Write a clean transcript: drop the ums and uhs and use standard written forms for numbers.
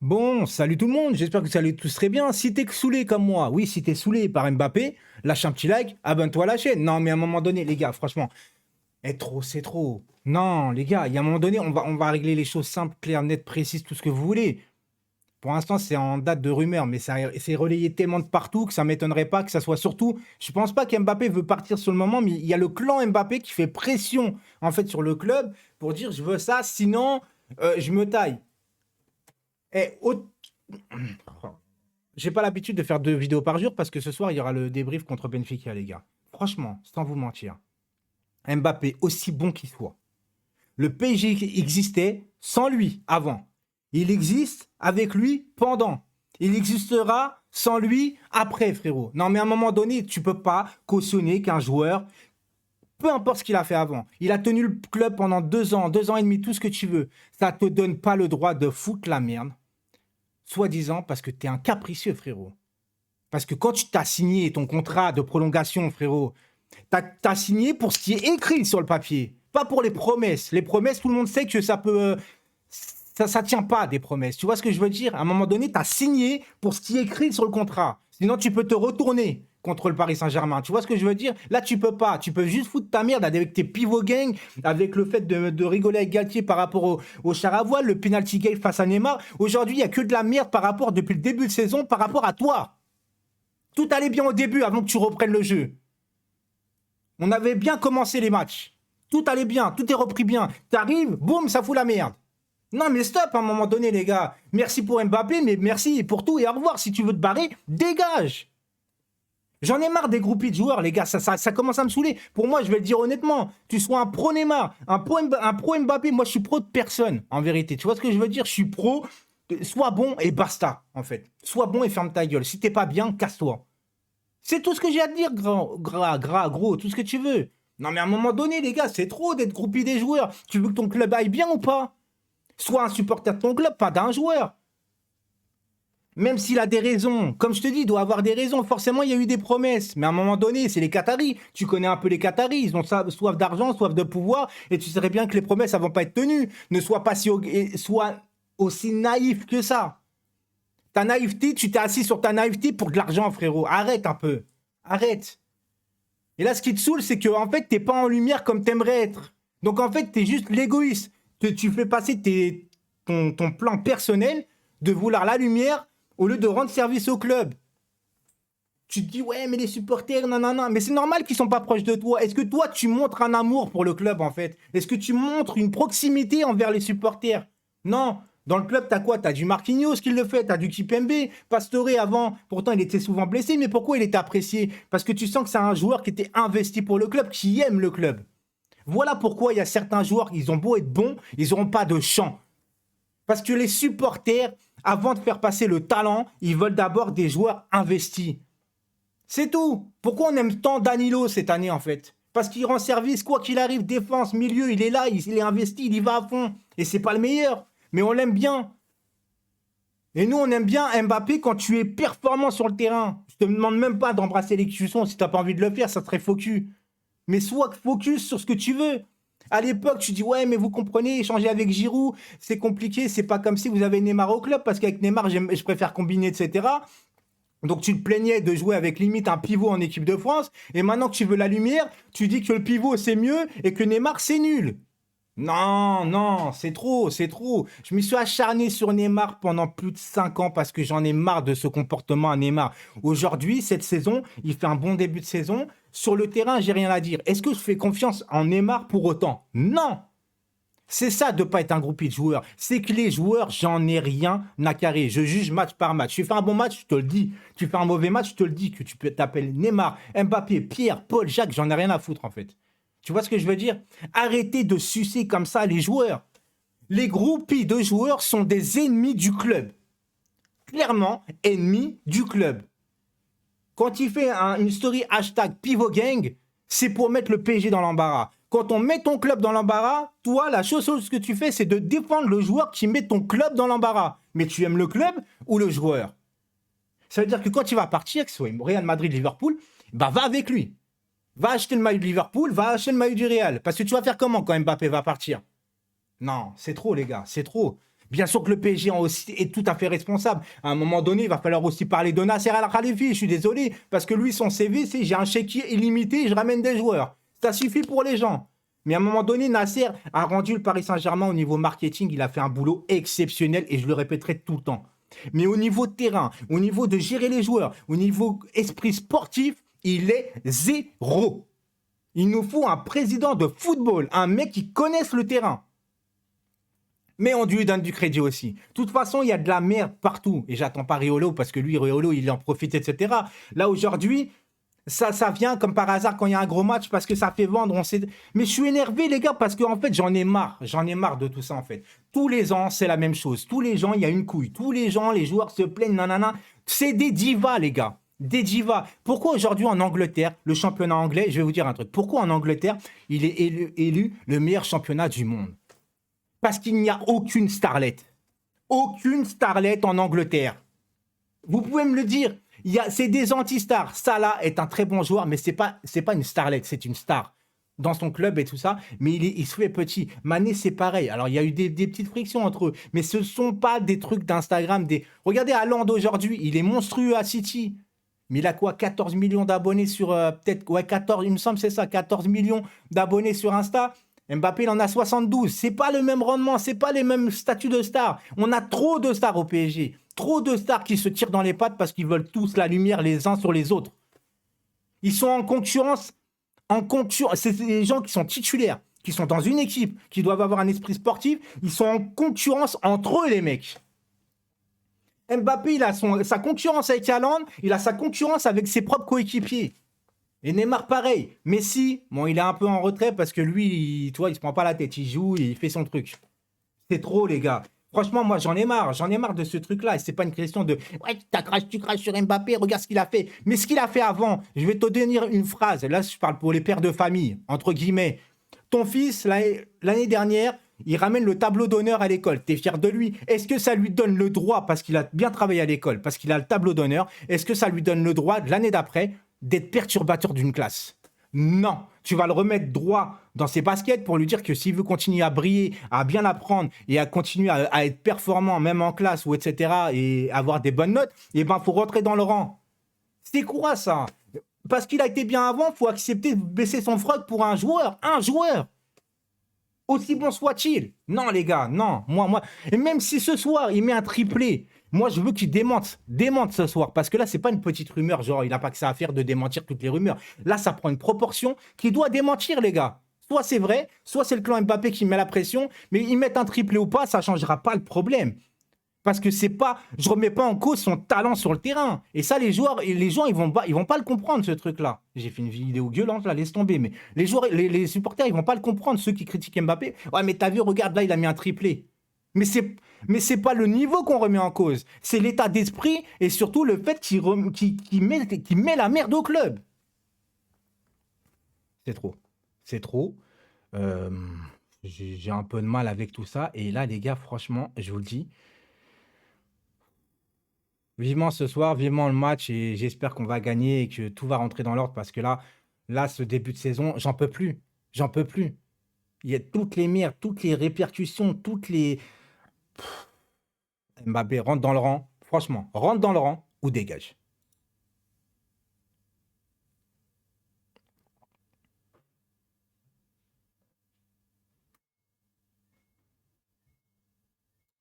Bon, salut tout le monde, j'espère que ça allez tous très bien. Si t'es saoulé comme moi, oui, si t'es saoulé par Mbappé, lâche un petit like, abonne-toi à la chaîne. Non, mais à un moment donné, les gars, franchement, trop, c'est trop. Non, les gars, il y a un moment donné, on va régler les choses simples, claires, nettes, précises, tout ce que vous voulez. Pour l'instant, c'est en date de rumeur, mais ça c'est relayé tellement de partout que ça m'étonnerait pas que ça soit surtout. Je pense pas qu'Mbappé veut partir sur le moment, mais il y a le clan Mbappé qui fait pression en fait sur le club pour dire je veux ça, sinon je me taille. Et j'ai pas l'habitude de faire 2 vidéos par jour parce que ce soir, il y aura le débrief contre Benfica, les gars. Franchement, sans vous mentir, Mbappé, aussi bon qu'il soit, le PSG existait sans lui avant. Il existe avec lui pendant. Il existera sans lui après, frérot. Non, mais à un moment donné, tu peux pas cautionner qu'un joueur, peu importe ce qu'il a fait avant, il a tenu le club pendant 2 ans, 2 ans et demi, tout ce que tu veux. Ça te donne pas le droit de foutre la merde, soi-disant parce que t'es un capricieux, frérot. Parce que quand tu t'as signé ton contrat de prolongation, frérot, t'as signé pour ce qui est écrit sur le papier, pas pour les promesses. Les promesses, tout le monde sait que ça peut. Ça tient pas des promesses. Tu vois ce que je veux dire? À un moment donné, t'as signé pour ce qui est écrit sur le contrat. Sinon, tu peux te retourner contre le Paris Saint-Germain. Tu vois ce que je veux dire? Là, tu peux pas. Tu peux juste foutre ta merde avec tes pivots gang, avec le fait de rigoler avec Galtier par rapport au char à voile, le penalty game face à Neymar. Aujourd'hui, il y a que de la merde par rapport, depuis le début de saison, par rapport à toi. Tout allait bien au début avant que tu reprennes le jeu. On avait bien commencé les matchs. Tout allait bien, tout est repris bien. T'arrives, boum, ça fout la merde. Non mais stop à un moment donné les gars. Merci pour Mbappé, mais merci pour tout et au revoir. Si tu veux te barrer, dégage. J'en ai marre des groupies de joueurs les gars, ça commence à me saouler. Pour moi, je vais le dire honnêtement, tu sois un pro Neymar, un pro Mbappé, moi je suis pro de personne en vérité. Tu vois ce que je veux dire? Je suis pro, sois bon et basta en fait. Sois bon et ferme ta gueule. Si t'es pas bien, casse-toi. C'est tout ce que j'ai à te dire, gros, tout ce que tu veux. Non, mais à un moment donné, les gars, c'est trop d'être groupie des joueurs. Tu veux que ton club aille bien ou pas? Sois un supporter de ton club, pas d'un joueur. Même s'il a des raisons, comme je te dis, il doit avoir des raisons. Forcément, il y a eu des promesses. Mais à un moment donné, c'est les Qataris. Tu connais un peu les Qataris. Ils ont soif d'argent, soif de pouvoir. Et tu sais bien que les promesses, elles vont pas être tenues. Ne sois pas sois aussi naïf que ça. Ta naïveté, tu t'es assis sur ta naïveté pour de l'argent, frérot. Arrête un peu. Arrête. Et là, ce qui te saoule, c'est que en fait, t'es pas en lumière comme t'aimerais être. Donc en fait, t'es juste l'égoïste. Tu fais passer ton plan personnel de vouloir la lumière au lieu de rendre service au club. Tu te dis, ouais, mais les supporters, non, non, non. Mais c'est normal qu'ils sont pas proches de toi. Est-ce que toi, tu montres un amour pour le club, en fait? Est-ce que tu montres une proximité envers les supporters? Non. Dans le club, t'as quoi? T'as du Marquinhos qui le fait, t'as du Kipembe, Pastore avant. Pourtant, il était souvent blessé, mais pourquoi il était apprécié? Parce que tu sens que c'est un joueur qui était investi pour le club, qui aime le club. Voilà pourquoi il y a certains joueurs, ils ont beau être bons, ils n'auront pas de chance. Parce que les supporters, avant de faire passer le talent, ils veulent d'abord des joueurs investis. C'est tout. Pourquoi on aime tant Danilo cette année en fait? Parce qu'il rend service, quoi qu'il arrive, défense, milieu, il est là, il est investi, il y va à fond. Et c'est pas le meilleur, mais on l'aime bien. Et nous, on aime bien Mbappé quand tu es performant sur le terrain. Je te demande même pas d'embrasser les cuissons si t'as pas envie de le faire, ça serait focus. Mais sois focus sur ce que tu veux. À l'époque, tu dis ouais, mais vous comprenez, échanger avec Giroud, c'est compliqué, c'est pas comme si vous avez Neymar au club, parce qu'avec Neymar, je préfère combiner, etc. Donc tu te plaignais de jouer avec limite un pivot en équipe de France, et maintenant que tu veux la lumière, tu dis que le pivot c'est mieux et que Neymar c'est nul. Non, non, c'est trop, c'est trop. Je me suis acharné sur Neymar pendant plus de 5 ans parce que j'en ai marre de ce comportement à Neymar. Aujourd'hui, cette saison, il fait un bon début de saison. Sur le terrain, j'ai rien à dire. Est-ce que je fais confiance en Neymar pour autant? Non. C'est ça de ne pas être un groupie de joueurs. C'est que les joueurs, j'en ai rien à carrer. Je juge match par match. Tu fais un bon match, je te le dis. Tu fais un mauvais match, je te le dis. Que tu peux t'appeler Neymar, Mbappé, Pierre, Paul, Jacques, j'en ai rien à foutre en fait. Tu vois ce que je veux dire? Arrêtez de sucer comme ça les joueurs. Les groupies de joueurs sont des ennemis du club. Clairement, ennemis du club. Quand il fait une story hashtag Pivot Gang, c'est pour mettre le PSG dans l'embarras. Quand on met ton club dans l'embarras, toi, la chose que tu fais, c'est de défendre le joueur qui met ton club dans l'embarras. Mais tu aimes le club ou le joueur? Ça veut dire que quand il va partir, que ce soit Real Madrid, Liverpool, bah va avec lui. Va acheter le maillot de Liverpool, va acheter le maillot du Real. Parce que tu vas faire comment quand Mbappé va partir? Non, c'est trop, les gars, c'est trop. Bien sûr que le PSG aussi est tout à fait responsable. À un moment donné, il va falloir aussi parler de Nasser Al-Khalifi. Je suis désolé, parce que lui, son CV, c'est j'ai un chéquier illimité, je ramène des joueurs. Ça suffit pour les gens. Mais à un moment donné, Nasser a rendu le Paris Saint-Germain au niveau marketing. Il a fait un boulot exceptionnel et je le répéterai tout le temps. Mais au niveau terrain, au niveau de gérer les joueurs, au niveau esprit sportif, il est zéro. Il nous faut un président de football, un mec qui connaisse le terrain. Mais on lui donne du crédit aussi. De toute façon, il y a de la merde partout. Et j'attends pas Riolo parce que lui, Riolo, il en profite, etc. Là, aujourd'hui, ça vient comme par hasard quand il y a un gros match parce que ça fait vendre. Mais je suis énervé, les gars, parce qu'en fait, j'en ai marre. J'en ai marre de tout ça, en fait. Tous les ans, c'est la même chose. Tous les gens, il y a une couille. Tous les gens, les joueurs se plaignent, nanana. C'est des divas, les gars. Des divas. Pourquoi aujourd'hui en Angleterre, le championnat anglais, je vais vous dire un truc. Pourquoi en Angleterre, il est élu le meilleur championnat du monde? Parce qu'il n'y a aucune starlette. Aucune starlette en Angleterre. Vous pouvez me le dire. C'est des anti-stars. Salah est un très bon joueur, mais c'est pas une starlette, c'est une star dans son club et tout ça. Mais il se fait petit. Mané, c'est pareil. Alors, il y a eu des petites frictions entre eux. Mais ce ne sont pas des trucs d'Instagram. Regardez Haaland aujourd'hui. Il est monstrueux à City. Mais il a quoi? 14 millions d'abonnés sur... peut-être... Ouais, 14, il me semble, c'est ça. 14 millions d'abonnés sur Insta. Mbappé, il en a 72. C'est pas le même rendement, c'est pas les mêmes statuts de stars. On a trop de stars au PSG. Trop de stars qui se tirent dans les pattes parce qu'ils veulent tous la lumière les uns sur les autres. Ils sont en concurrence. C'est des gens qui sont titulaires, qui sont dans une équipe, qui doivent avoir un esprit sportif. Ils sont en concurrence entre eux, les mecs. Mbappé, il a sa concurrence avec Haaland, il a sa concurrence avec ses propres coéquipiers. Et Neymar, pareil. Messi, bon, il est un peu en retrait parce que lui, tu vois, il se prend pas la tête. Il joue, il fait son truc. C'est trop, les gars. Franchement, moi, j'en ai marre. J'en ai marre de ce truc-là. Et c'est pas une question de ouais, tu craches sur Mbappé, regarde ce qu'il a fait. Mais ce qu'il a fait avant, je vais te donner une phrase. Là, je parle pour les pères de famille, entre guillemets. Ton fils, l'année dernière, il ramène le tableau d'honneur à l'école. Tu es fier de lui. Est-ce que ça lui donne le droit, parce qu'il a bien travaillé à l'école, parce qu'il a le tableau d'honneur, est-ce que ça lui donne le droit, l'année d'après, d'être perturbateur d'une classe? Non, tu vas le remettre droit dans ses baskets pour lui dire que s'il veut continuer à briller, à bien apprendre et à continuer à être performant, même en classe ou etc., et avoir des bonnes notes, eh ben, faut rentrer dans le rang. C'est quoi ça? Parce qu'il a été bien avant, faut accepter de baisser son froc pour un joueur. Un joueur! Aussi bon soit-il. Non, les gars, non. Moi. Et même si ce soir, il met un triplé, moi, je veux qu'il démente. Démente ce soir. Parce que là, c'est pas une petite rumeur. Genre, il n'a pas que ça à faire de démentir toutes les rumeurs. Là, ça prend une proportion qui doit démentir, les gars. Soit c'est vrai, soit c'est le clan Mbappé qui met la pression. Mais ils mettent un triplé ou pas, ça ne changera pas le problème. Parce que c'est pas, je remets pas en cause son talent sur le terrain. Et ça, les joueurs, les gens, ils vont pas le comprendre, ce truc-là. J'ai fait une vidéo gueulante, là, laisse tomber. Mais les joueurs, les supporters, ils vont pas le comprendre, ceux qui critiquent Mbappé. Ouais, mais t'as vu, regarde, là, il a mis un triplé. Mais c'est pas le niveau qu'on remet en cause. C'est l'état d'esprit et surtout le fait qu'il met la merde au club. C'est trop. C'est trop. Euh, j'ai un peu de mal avec tout ça. Et là, les gars, franchement, je vous le dis, vivement ce soir, vivement le match et j'espère qu'on va gagner et que tout va rentrer dans l'ordre parce que là, ce début de saison, j'en peux plus. J'en peux plus. Il y a toutes les merdes, toutes les répercussions, toutes les... Mbappé rentre dans le rang. Franchement, rentre dans le rang ou dégage.